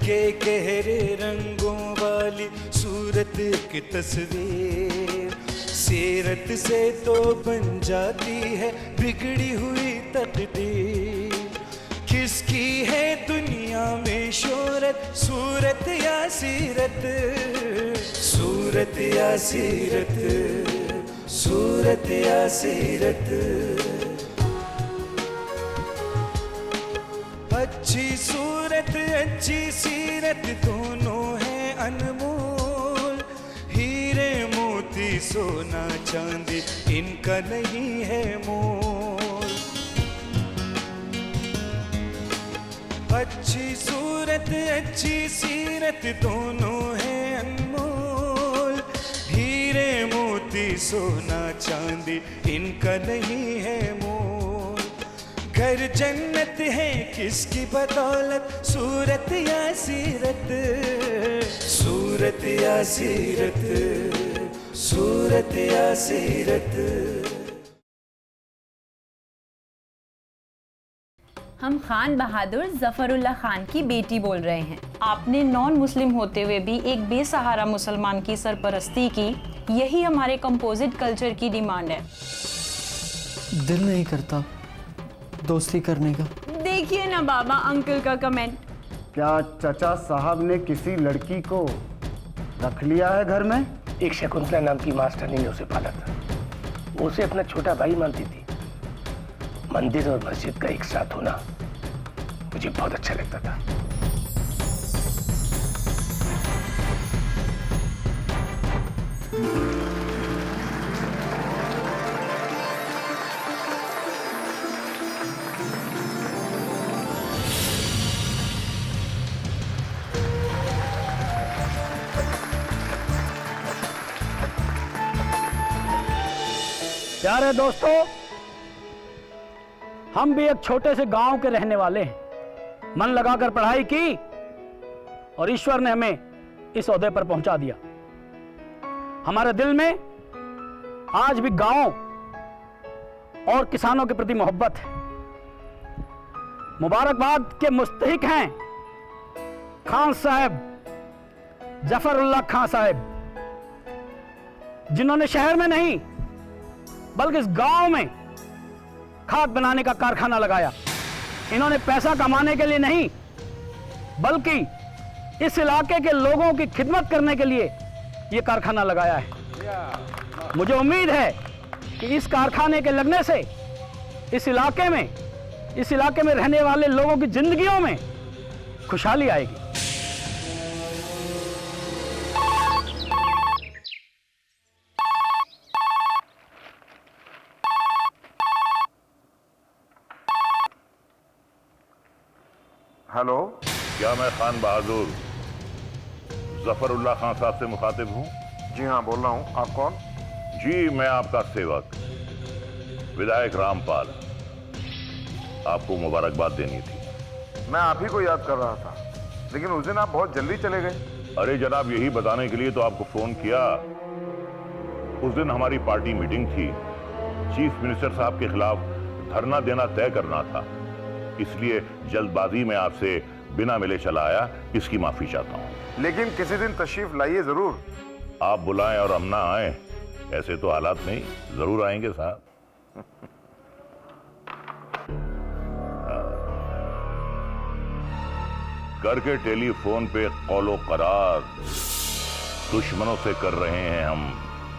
के गहरे रंगों वाली सूरत की तस्वीर, सीरत से तो बन जाती है बिगड़ी हुई तकदीर। किसकी है दुनिया में शोहरत, सूरत या सीरत, सूरत या सीरत, सूरत या सीरत। अच्छी सूरत अच्छी सीरत दोनों हैं अनमोल, हीरे मोती सोना चांदी इनका नहीं है मोल। अच्छी सूरत अच्छी सीरत दोनों हैं अनमोल, हीरे मोती सोना चांदी इनका नहीं है मोल। घर जन्नत है किसकी बदौलत, सूरत या सीरत, सूरत या सीरत, सूरत या सीरत। हम खान बहादुर जफरुल्लाह खान की बेटी बोल रहे हैं। आपने नॉन मुस्लिम होते हुए भी एक बेसहारा मुसलमान की सरपरस्ती की, यही हमारे कंपोजिट कल्चर की डिमांड है। दिल नहीं करता दोस्ती करने का। देखिए ना बाबा अंकल का कमेंट। क्या चचा साहब ने किसी लड़की को रख लिया है घर में? एक शकुंतला नाम की मास्टरनी ने उसे पाला था। वो उसे अपना छोटा भाई मानती थी। मंदिर और मस्जिद का एक साथ होना मुझे बहुत अच्छा लगता था। प्यारे दोस्तों, हम भी एक छोटे से गांव के रहने वाले हैं। मन लगाकर पढ़ाई की और ईश्वर ने हमें इस ओहदे पर पहुंचा दिया। हमारे दिल में आज भी गांव और किसानों के प्रति मोहब्बत है। मुबारकबाद के मुस्तहिक हैं खान साहब, जफरुल्लाह खान साहब, जिन्होंने शहर में नहीं बल्कि इस गांव में खाद बनाने का कारखाना लगाया। इन्होंने पैसा कमाने के लिए नहीं बल्कि इस इलाके के लोगों की खिदमत करने के लिए यह कारखाना लगाया है। मुझे उम्मीद है कि इस कारखाने के लगने से इस इलाके में रहने वाले लोगों की जिंदगियों में खुशहाली आएगी। हेलो, क्या मैं खान बहादुर जफरुल्लाह खान साहब से मुखातिब हूँ? जी हाँ, बोल रहा हूँ। आप कौन? जी, मैं आपका सेवक विधायक रामपाल। आपको मुबारकबाद देनी थी। मैं आप ही को याद कर रहा था, लेकिन उस दिन आप बहुत जल्दी चले गए। अरे जनाब, यही बताने के लिए तो आपको फोन किया। उस दिन हमारी पार्टी मीटिंग थी। चीफ मिनिस्टर साहब के खिलाफ धरना देना तय करना था, इसलिए जल्दबाजी में आपसे बिना मिले चला आया। इसकी माफी चाहता हूँ। लेकिन किसी दिन तशरीफ लाइए जरूर। आप बुलाएं और हम ना आए, ऐसे तो हालात नहीं। जरूर आएंगे साहब। करके टेलीफोन पे कौलो करार, दुश्मनों से कर रहे हैं हम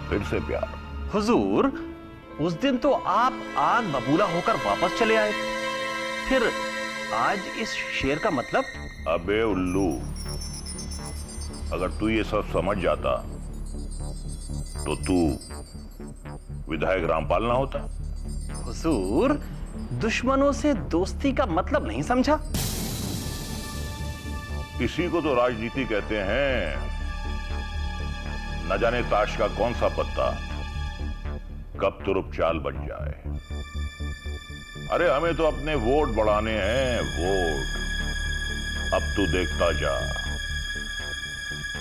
फिर से प्यार। हुजूर, उस दिन तो आप आग बबूला होकर वापस चले आए, फिर आज इस शेर का मतलब? अबे उल्लू, अगर तू ये सब समझ जाता तो तू विधायक रामपाल ना होता। हुजूर, दुश्मनों से दोस्ती का मतलब नहीं समझा? इसी को तो राजनीति कहते हैं। न जाने ताश का कौन सा पत्ता कब तुरुप चाल बन जाए। अरे हमें तो अपने वोट बढ़ाने हैं, वोट। अब तू देखता जा,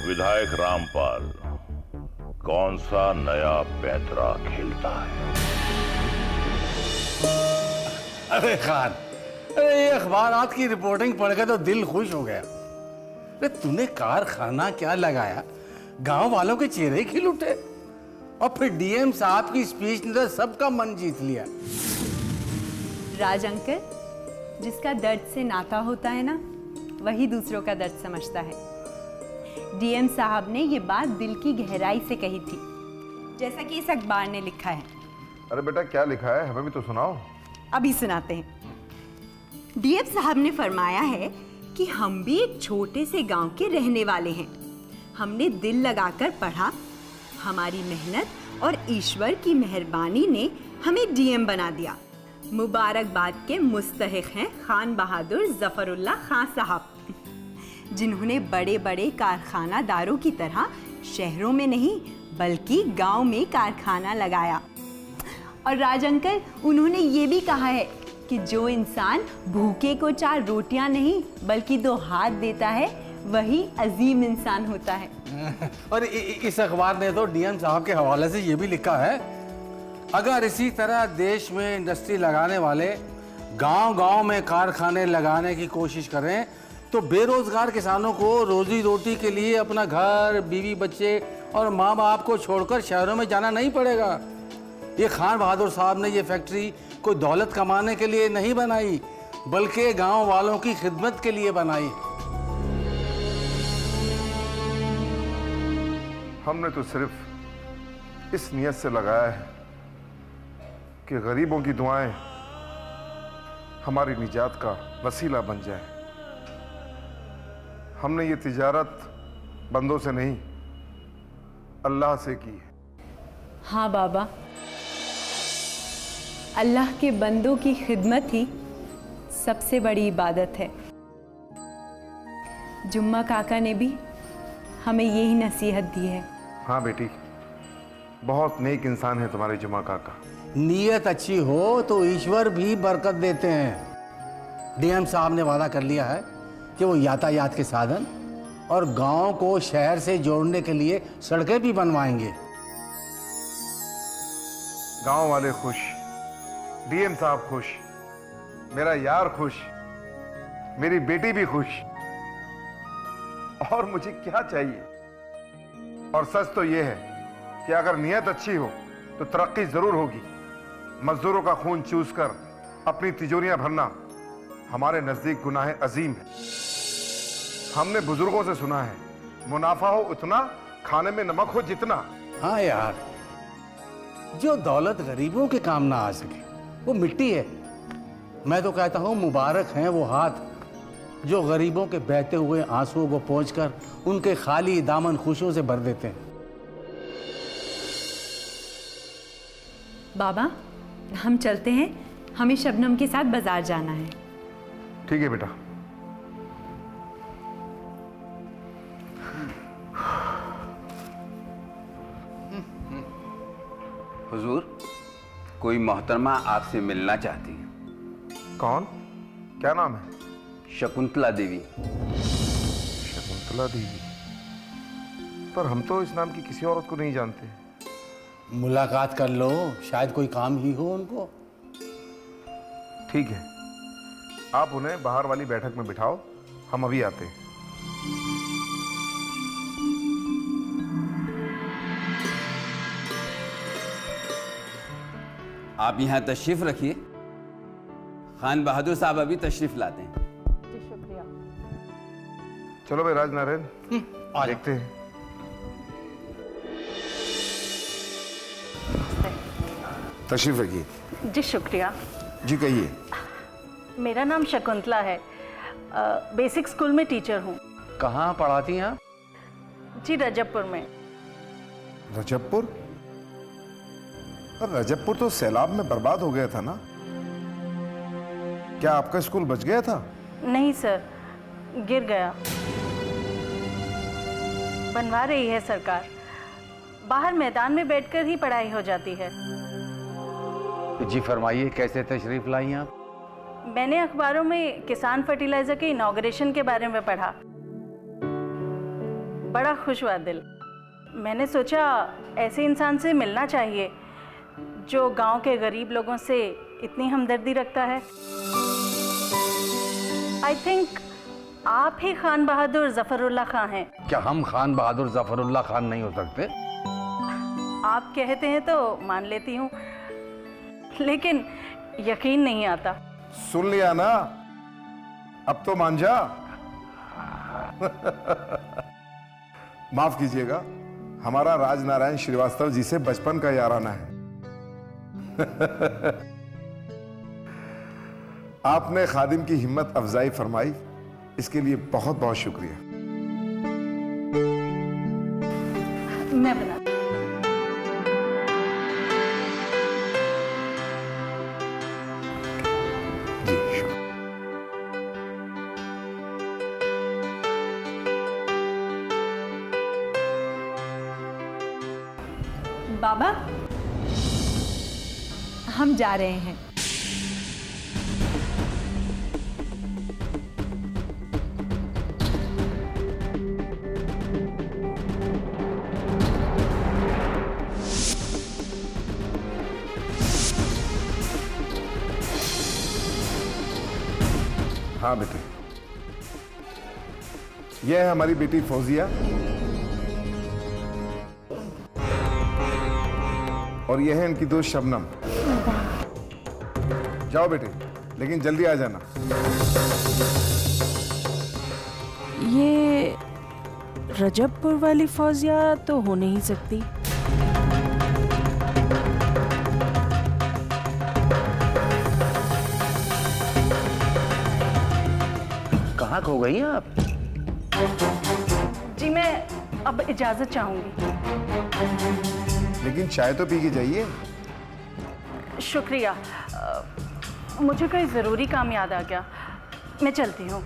विधायक रामपाल कौन सा नया पैंतरा खेलता है। अरे खान, अरे ये अखबारात की रिपोर्टिंग पढ़ के तो दिल खुश हो गया, अरे तूने कारखाना क्या लगाया, गांव वालों के चेहरे खिल उठे और फिर डीएम साहब की स्पीच ने तो सबका मन जीत लिया। राज अंकल, जिसका दर्द से नाता होता है ना, वही दूसरों का दर्द समझता है। डीएम साहब ने ये बात दिल की गहराई से कही थी, जैसा कि इस अखबार ने लिखा है। अरे बेटा क्या लिखा है, हमें भी तो सुनाओ। अभी सुनाते हैं। डीएम साहब ने फरमाया है कि हम भी एक छोटे से गांव के रहने वाले हैं। हमने दिल लगाकर पढ़ा, हमारी मेहनत और ईश्वर की मेहरबानी ने हमें डीएम बना दिया। मुबारकबाद के मुस्तहिक हैं खान बहादुर जफरुल्लाह खान साहब, जिन्होंने बड़े बड़े कारखानादारों की तरह शहरों में नहीं बल्कि गांव में कारखाना लगाया। और राज अंकल, उन्होंने ये भी कहा है कि जो इंसान भूखे को 4 रोटियां नहीं बल्कि 2 हाथ देता है, वही अजीम इंसान होता है। और इस अखबार ने तो डीएम साहब के हवाले से ये भी लिखा है, अगर इसी तरह देश में इंडस्ट्री लगाने वाले गांव-गांव में कारखाने लगाने की कोशिश करें तो बेरोजगार किसानों को रोजी रोटी के लिए अपना घर, बीवी, बच्चे और माँ बाप को छोड़कर शहरों में जाना नहीं पड़ेगा। ये खान बहादुर साहब ने ये फैक्ट्री कोई दौलत कमाने के लिए नहीं बनाई, बल्कि गांव वालों की खिदमत के लिए बनाई। हमने तो सिर्फ इस नियत से लगाया है कि गरीबों की दुआएं हमारी निजात का वसीला बन जाए। हमने ये तिजारत बंदों से नहीं, अल्लाह से की है। हाँ बाबा, अल्लाह के बंदों की खिदमत ही सबसे बड़ी इबादत है। जुम्मा काका ने भी हमें यही नसीहत दी है। हाँ बेटी, बहुत नेक इंसान है तुम्हारे जुम्मा काका। नीयत अच्छी हो तो ईश्वर भी बरकत देते हैं। डीएम साहब ने वादा कर लिया है कि वो यातायात के साधन और गांव को शहर से जोड़ने के लिए सड़कें भी बनवाएंगे। गांव वाले खुश, डीएम साहब खुश, मेरा यार खुश, मेरी बेटी भी खुश, और मुझे क्या चाहिए। और सच तो यह है कि अगर नीयत अच्छी हो तो तरक्की जरूर होगी। मजदूरों का खून चूस कर अपनी तिजोरियां भरना हमारे नजदीक गुनाह अजीम है। हमने बुजुर्गों से सुना है, मुनाफा हो उतना, खाने में नमक हो जितना। हाँ यार, जो दौलत गरीबों के काम ना आ सके वो मिट्टी है। मैं तो कहता हूँ मुबारक हैं वो हाथ जो गरीबों के बहते हुए आंसुओं को पोंछकर उनके खाली दामन खुशियों से भर देते हैं। बाबा, हम चलते हैं, हमें शबनम के साथ बाजार जाना है। ठीक है बेटा। हुजूर, कोई मोहतरमा आपसे मिलना चाहती है। कौन? क्या नाम है? शकुंतला देवी। शकुंतला देवी? पर हम तो इस नाम की किसी औरत को नहीं जानते। मुलाकात कर लो, शायद कोई काम ही हो उनको। ठीक है, आप उन्हें बाहर वाली बैठक में बिठाओ, हम अभी आते हैं। आप यहाँ तशरीफ रखिए, खान बहादुर साहब अभी तशरीफ लाते हैं। शुक्रिया। चलो भाई राजनारायण, देखते हैं। तशरीफ रखिए। जी शुक्रिया। जी कहिए। मेरा नाम शकुंतला है, बेसिक स्कूल में टीचर हूँ। कहाँ पढ़ाती हैं आप? जी रजबपुर में। रजबपुर? रजबपुर तो सैलाब में बर्बाद हो गया था ना? क्या आपका स्कूल बच गया था? नहीं सर, गिर गया। बनवा रही है सरकार। बाहर मैदान में बैठकर ही पढ़ाई हो जाती है। जी फरमाइए, कैसे तशरीफ लाई आप? मैंने अखबारों में किसान फर्टिलाइजर के इनॉग्रेशन के बारे में पढ़ा, बड़ा खुश हुआ दिल। मैंने सोचा ऐसे इंसान से मिलना चाहिए जो गांव के गरीब लोगों से इतनी हमदर्दी रखता है। आई थिंक आप ही खान बहादुर जफरुल्लाह खान हैं। क्या हम खान बहादुर जफरुल्लाह खान नहीं हो सकते? आप कहते हैं तो मान लेती हूँ, लेकिन यकीन नहीं आता। सुन लिया ना, अब तो मान जा। माफ कीजिएगा, हमारा राजनारायण श्रीवास्तव जी से बचपन का याराना है। आपने खादिम की हिम्मत अफजाई फरमाई, इसके लिए बहुत बहुत शुक्रिया। मैं बना बाबा, हम जा रहे हैं। हाँ बेटे, यह है हमारी बेटी फौजिया और यह है इनकी दोस्त शबनम। जाओ बेटे, लेकिन जल्दी आ जाना। ये रजबपुर वाली फौजिया तो हो नहीं सकती। कहाँ खो गई हैं आप? जी मैं अब इजाजत चाहूंगी। लेकिन चाय तो पी के जाइए। शुक्रिया, मुझे कोई ज़रूरी काम याद आ गया, मैं चलती हूँ।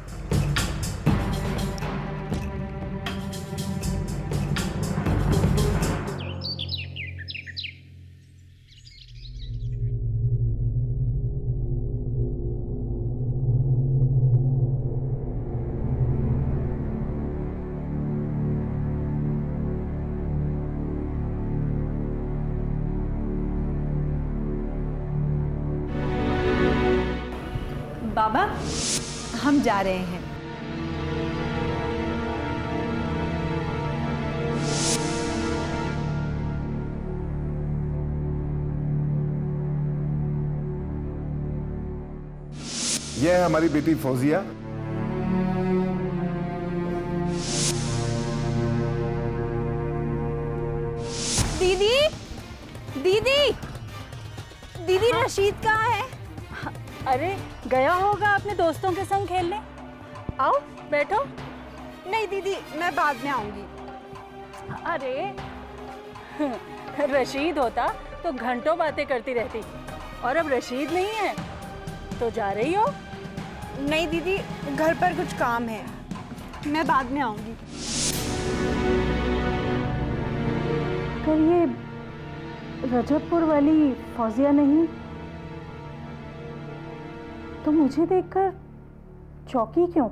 बाबा, हम जा रहे हैं। यह है हमारी बेटी फौजिया। दीदी, दीदी, दीदी, रशीद कहाँ है? अरे गया होगा अपने दोस्तों के संग खेलने। आओ बैठो। नहीं दीदी, मैं बाद में आऊंगी। अरे रशीद होता तो घंटों बातें करती रहती, और अब रशीद नहीं है तो जा रही हो? नहीं दीदी, घर पर कुछ काम है, मैं बाद में आऊंगी। अगर ये रजबपुर वाली फौजिया नहीं तो मुझे देखकर चौंकी क्यों?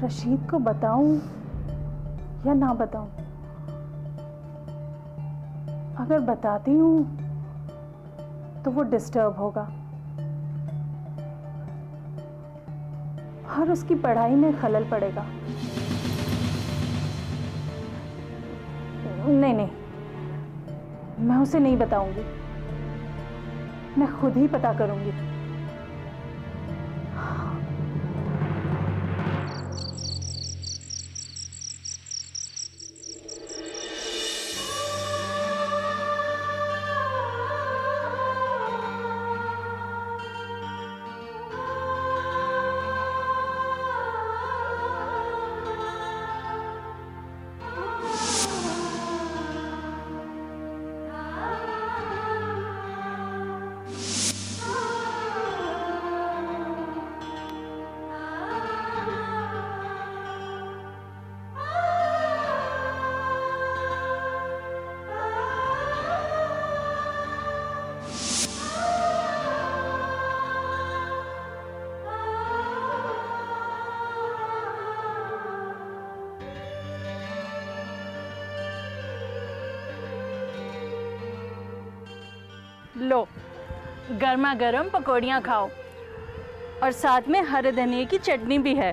रशीद को बताऊं या ना बताऊं? अगर बताती हूं तो वो डिस्टर्ब होगा और उसकी पढ़ाई में खलल पड़ेगा। नहीं नहीं, मैं उसे नहीं बताऊंगी, मैं खुद ही पता करूंगी। लो, गर्मा गर्म पकौड़ियाँ खाओ और साथ में हरे धनिए की चटनी भी है।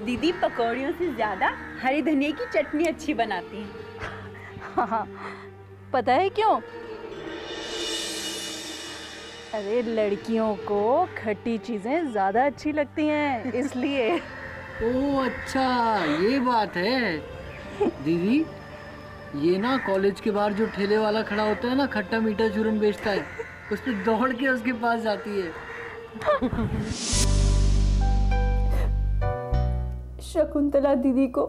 दीदी पकौड़ियों से ज़्यादा हरे धनिए की चटनी अच्छी बनाती हैं। हाँ, पता है क्यों? अरे लड़कियों को खट्टी चीज़ें ज़्यादा अच्छी लगती हैं, इसलिए। ओह अच्छा, ये बात है। दीदी, ये ना कॉलेज के बाहर जो ठेले वाला खड़ा होता है ना, खट्टा मीठा चूरन बेचता है, उस पे दौड़ के उसके पास जाती है। शकुंतला दीदी को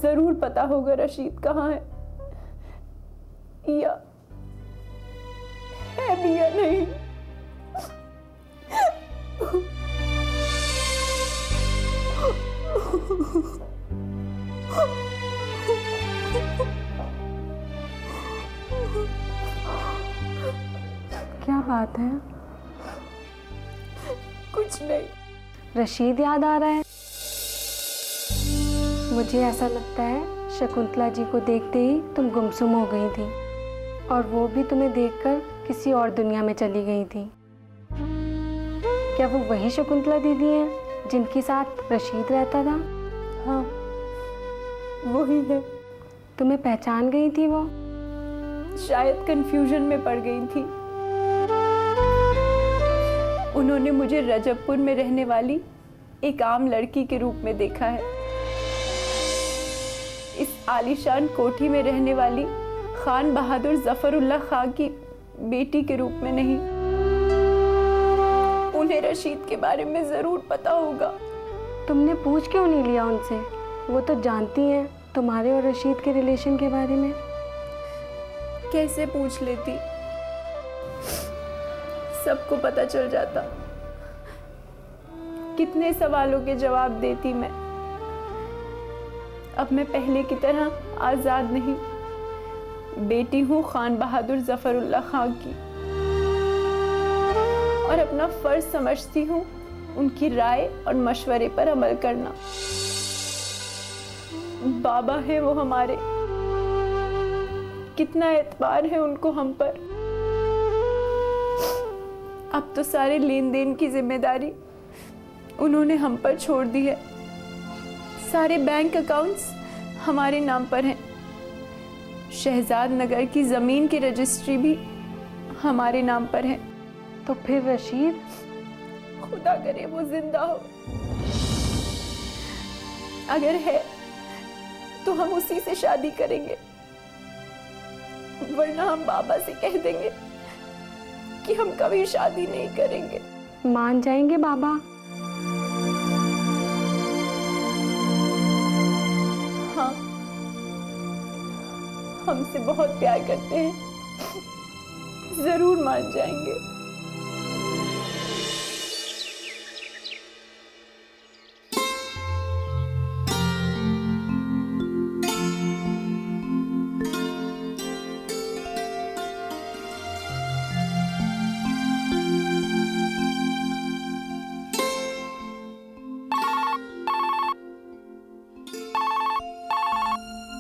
जरूर पता होगा रशीद कहाँ है या है भी या नहीं। क्या बात है? कुछ नहीं। रशीद याद आ रहा है। मुझे ऐसा लगता है शकुंतला जी को देखते ही तुम गुमसुम हो गई थी और वो भी तुम्हें देखकर किसी और दुनिया में चली गई थी। क्या वो वही शकुंतला दीदी हैं जिनके साथ रशीद रहता था? हाँ, वही है। तुम्हें पहचान गई थी वो? शायद कंफ्यूजन में पड़ गई थी। उन्होंने मुझे रजबपुर में रहने वाली एक आम लड़की के रूप में देखा है, इस आलीशान कोठी में रहने वाली खान बहादुर जफरुल्लाह खां की बेटी के रूप में नहीं। उन्हें रशीद के बारे में जरूर पता होगा। तुमने पूछ क्यों नहीं लिया उनसे? वो तो जानती हैं तुम्हारे और रशीद के रिलेशन के बारे में। कैसे पूछ लेती, सबको पता चल जाता। कितने सवालों के जवाब देती मैं। अब मैं पहले की तरह आजाद नहीं, बेटी हूँ खान बहादुर जफरुल्लाह खां की और अपना फर्ज समझती हूँ उनकी राय और मशवरे पर अमल करना। बाबा है वो हमारे, कितना एतबार है उनको हम पर। अब तो सारे लेन देन की जिम्मेदारी उन्होंने हम पर छोड़ दी है। सारे बैंक अकाउंट्स हमारे नाम पर हैं। शहजाद नगर की जमीन की रजिस्ट्री भी हमारे नाम पर है। तो फिर रशीद? खुदा करे वो जिंदा हो। अगर है तो हम उसी से शादी करेंगे, वरना हम बाबा से कह देंगे कि हम कभी शादी नहीं करेंगे। मान जाएंगे बाबा? हाँ, हमसे बहुत प्यार करते हैं, जरूर मान जाएंगे।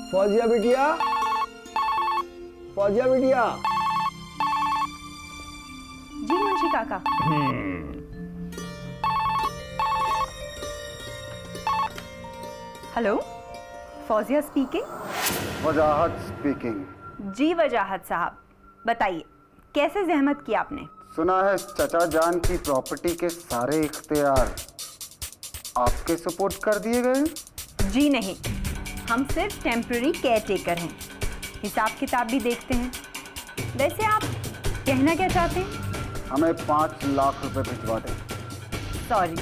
फौजिया बिटिया, फौजिया बिटिया। जी मुंशी काका। Hello, Fauzia speaking. वजाहत स्पीकिंग। जी वजाहत साहब, बताइए कैसे जहमत की आपने? सुना है चचा जान की प्रॉपर्टी के सारे इख्तियार आपके सुपुर्द कर दिए गए? जी नहीं, हम सिर्फ टेम्पररी केयर टेकर हैं। हिसाब किताब भी देखते हैं। वैसे आप कहना क्या चाहते हैं? हमें 5 लाख रुपए भिजवा दें। सॉरी,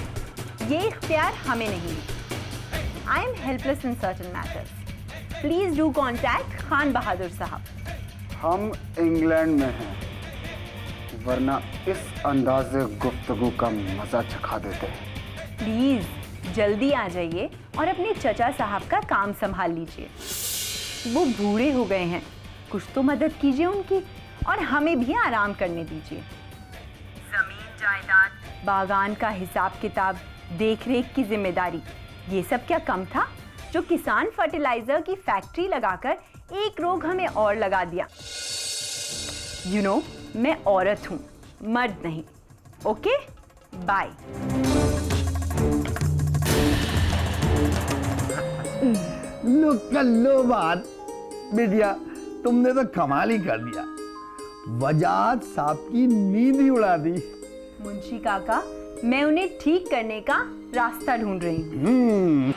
ये इख्तियार हमें नहीं है। I am helpless in certain matters. Please do contact Khan Bahadur Sahib. हम इंग्लैंड में हैं, वरना इस अंदाजे गुफ्तगू का मजा चखा देते हैं। प्लीज जल्दी आ जाइए और अपने चचा साहब का काम संभाल लीजिए। वो बूढ़े हो गए हैं, कुछ तो मदद कीजिए उनकी और हमें भी आराम करने दीजिए। जमीन जायदाद, बागान का हिसाब किताब, देखरेख की जिम्मेदारी, ये सब क्या कम था जो किसान फर्टिलाइजर की फैक्ट्री लगाकर एक रोग हमें और लगा दिया। यू नो, मैं औरत हूँ, मर्द नहीं। Okay, bye. लो बात बिटिया, तुमने तो कमाल ही कर दिया। वजाहत साहब की नींद ही उड़ा दी। मुंशी काका, मैं उन्हें ठीक करने का रास्ता ढूंढ रही हूँ।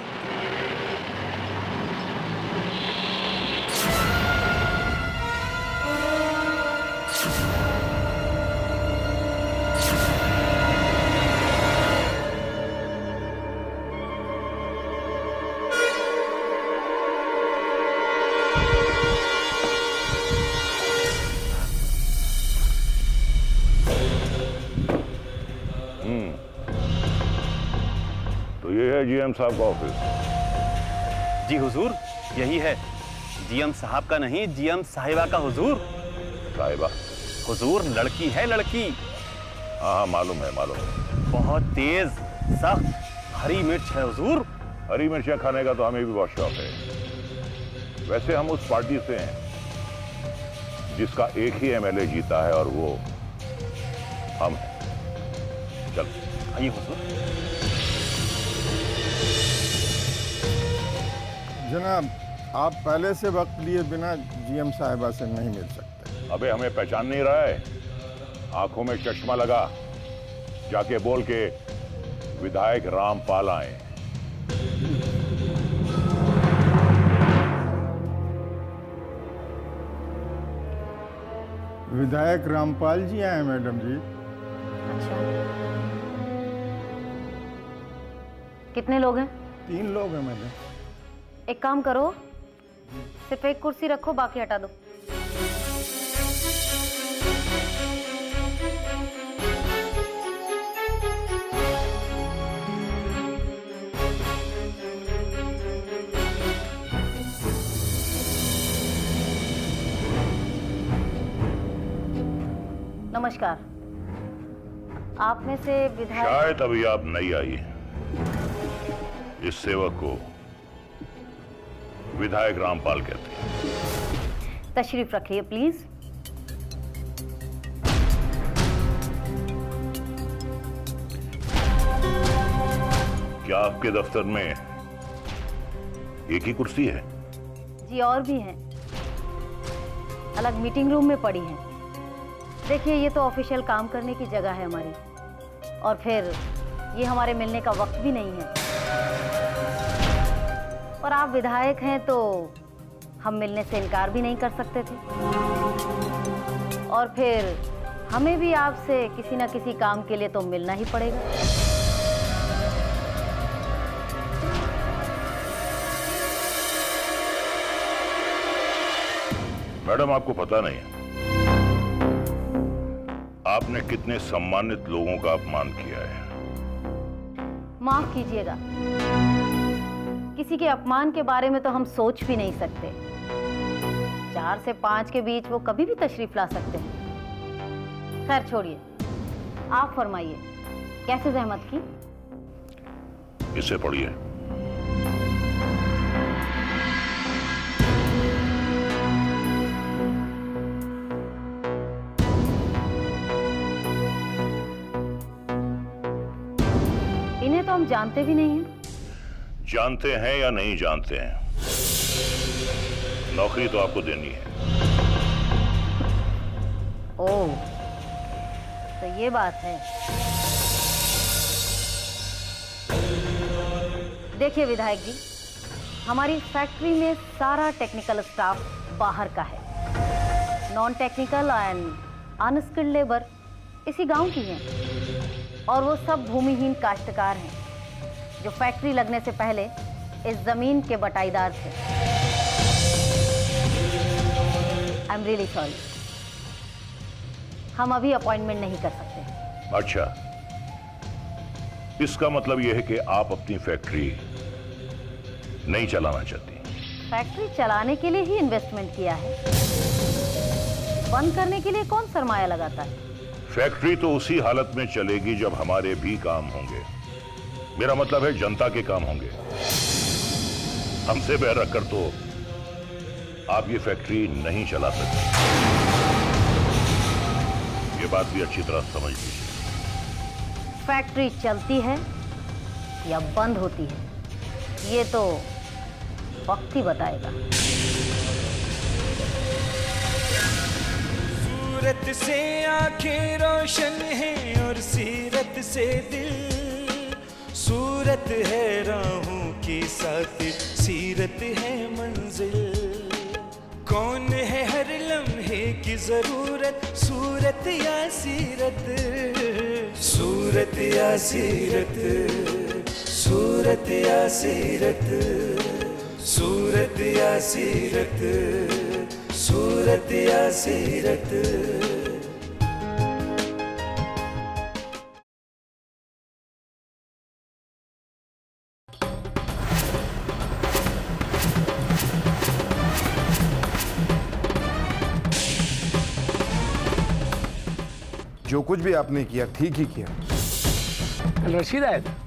तो ये है जीएम साहब का ऑफिस। जी हुजूर, यही है। जीएम साहब का नहीं, जीएम साहिबा का हुजूर। साहिबा? हुजूर, लड़की है, लड़की। हाँ, मालूम है, मालूम है। बहुत तेज, सख्त, हरी मिर्च है हुजूर। हरी मिर्चियाँ खाने का तो हमें भी बहुत शौक है। वैसे हम उस पार्टी से हैं जिसका एक ही एमएलए जीता है, और वो हम हैं। चल आइए हुजूर। जनाब, आप पहले से वक्त लिए बिना जीएम साहिबा से नहीं मिल सकते। अबे, हमें पहचान नहीं रहा है? आंखों में चश्मा लगा, जाके बोल के विधायक रामपाल आए। विधायक रामपाल जी आए मैडम जी। अच्छा, कितने लोग हैं? 3 लोग हैं मैडम। एक काम करो, सिर्फ एक कुर्सी रखो, बाकी हटा दो। नमस्कार। आप में से विधायक? शायद अभी आप नई आई हैं। इस सेवक को विधायक रामपाल कहते हैं। तशरीफ रखिए प्लीज। क्या आपके दफ्तर में एक ही कुर्सी है? जी, और भी हैं, अलग मीटिंग रूम में पड़ी हैं। देखिए, ये तो ऑफिशियल काम करने की जगह है हमारी, और फिर ये हमारे मिलने का वक्त भी नहीं है। और आप विधायक हैं तो हम मिलने से इनकार भी नहीं कर सकते थे, और फिर हमें भी आपसे किसी ना किसी काम के लिए तो मिलना ही पड़ेगा। मैडम, आपको पता नहीं है आपने कितने सम्मानित लोगों का अपमान किया है। माफ कीजिएगा, किसी के अपमान के बारे में तो हम सोच भी नहीं सकते। 4 से 5 के बीच वो कभी भी तशरीफ ला सकते हैं। खैर छोड़िए, आप फरमाइए, कैसे जहमत की? इसे पढ़िए। इन्हें तो हम जानते भी नहीं हैं। जानते हैं या नहीं जानते हैं, नौकरी तो आपको देनी है। ओह, तो ये बात है। देखिए विधायक जी, हमारी फैक्ट्री में सारा टेक्निकल स्टाफ बाहर का है। Non technical and unskilled labour इसी गांव की हैं, और वो सब भूमिहीन काश्तकार हैं जो फैक्ट्री लगने से पहले इस जमीन के बटाईदार थे। आई एम रियली सॉरी, हम अभी अपॉइंटमेंट नहीं कर सकते। अच्छा, इसका मतलब यह है कि आप अपनी फैक्ट्री नहीं चलाना चाहती? फैक्ट्री चलाने के लिए ही इन्वेस्टमेंट किया है, बंद करने के लिए कौन सरमाया लगाता है? फैक्ट्री तो उसी हालत में चलेगी जब हमारे भी काम होंगे। मेरा मतलब है जनता के काम होंगे। हमसे बैर रखकर तो आप ये फैक्ट्री नहीं चला सकते। ये बात भी अच्छी तरह समझ लीजिए। फैक्ट्री चलती है या बंद होती है ये तो वक्त ही बताएगा। सूरत से आंखें रोशन हैं और सीरत से दिल, सूरत है राहों की साथी, सीरत है मंजिल। कौन है हर लम्हे की जरूरत, सूरत या सीरत, सूरत या सीरत, सूरत या सीरत, सूरत या सीरत, सूरत या सीरत। जो कुछ भी आपने किया ठीक ही किया। कल रशीद आया था।